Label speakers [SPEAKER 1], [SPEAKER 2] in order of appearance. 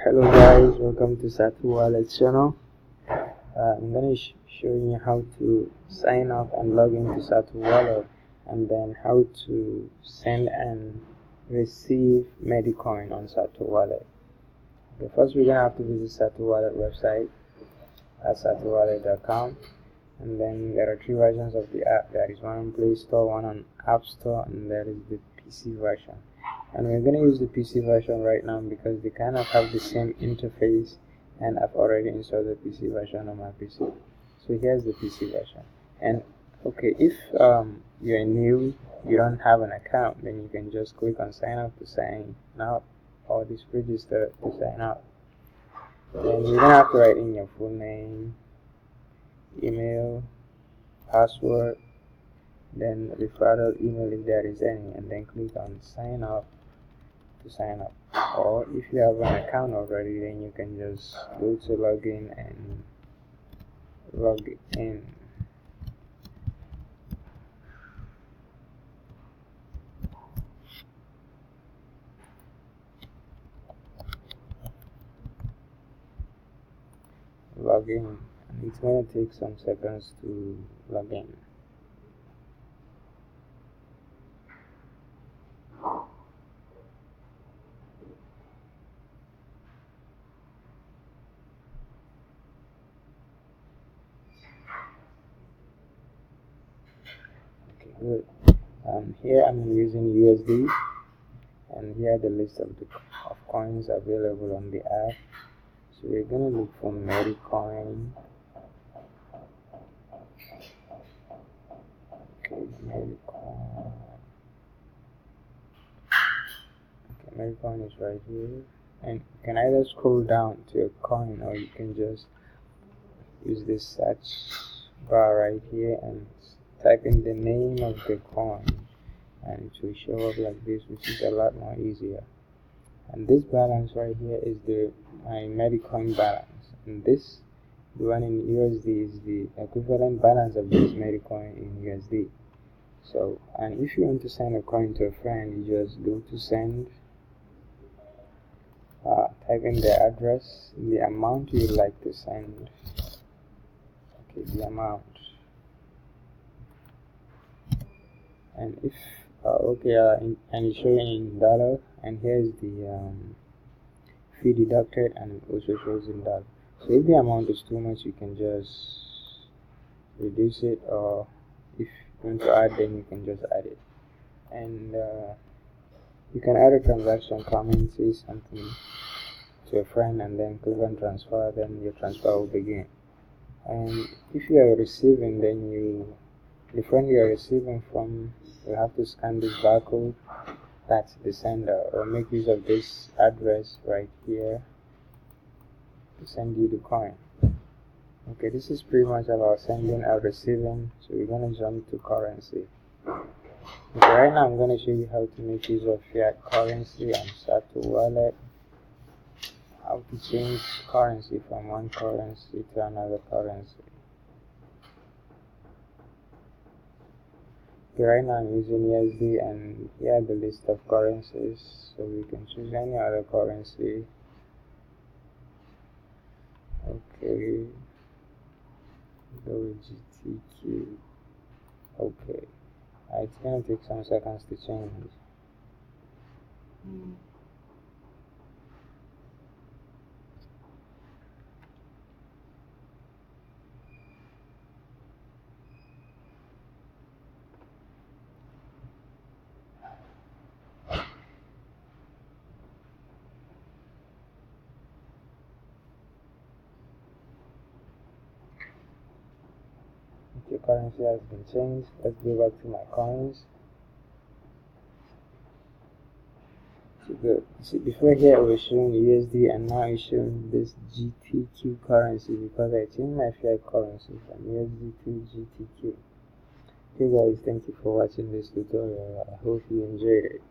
[SPEAKER 1] Hello guys, welcome to SatoWallet channel. I'm going to show you how to sign up and log into SatoWallet, and then how to send and receive MedicCoin on SatoWallet. Okay, first we're going to have to visit SatoWallet website at SatoWallet.com, and then there are three versions of the app. There is one on Play Store, one on App Store, and there is the PC version. And we're going to use the PC version right now because they kind of have the same interface, and I've already installed the PC version on my PC. So here's the PC version. And okay, if you're new, you don't have an account, then you can just click on sign up to sign out, or this register to sign up. Then you're gonna have to write in your full name, email, password, then referral email if there is any, and then click on sign up to sign up. Or if you have an account already, then you can just go to login and log in. Log in, and it's going to take some seconds to log in. Okay, good. Here I'm using USD, and here are the list of coins available on the app. So we're gonna look for MedicCoin. Okay, MedicCoin. Okay, MedicCoin is right here, and you can either scroll down to a coin, or you can just use this search bar right here and type in the name of the coin, and it will show up like this, which is a lot more easier. And this balance right here is my MedicCoin balance, and this, the one in USD, is the equivalent balance of this MedicCoin in USD. So, and if you want to send a coin to a friend, you just go to send, type in the address, the amount you'd like to send. Okay, the amount, and if and it's showing in dollar, and here's the fee deducted, and it also shows in dollar. So if the amount is too much, you can just reduce it, or if you want to add, then you can just add it. And you can add a transaction comment, say something to a friend, and then click on transfer, then your transfer will begin. And if you are receiving, then the friend you are receiving from, you have to scan this barcode, that's the sender, or make use of this address right here to send you the coin. Okay, this is pretty much about sending or receiving. So we're going to jump to currency. Okay, right now I'm going to show you how to make use of fiat currency on SatoWallet, how to change currency from one currency to another currency. Okay, right now I'm using USD, and here are the list of currencies, so we can choose any other currency. Okay, go with GTQ. Okay, it's gonna take some seconds to change. Okay, currency has been changed. Let's go back to my coins. So good. See, before here it was showing USD, and now it's showing this GTQ currency because I changed my fiat currency from USD to GTQ. Okay guys, thank you for watching this tutorial. I hope you enjoyed it.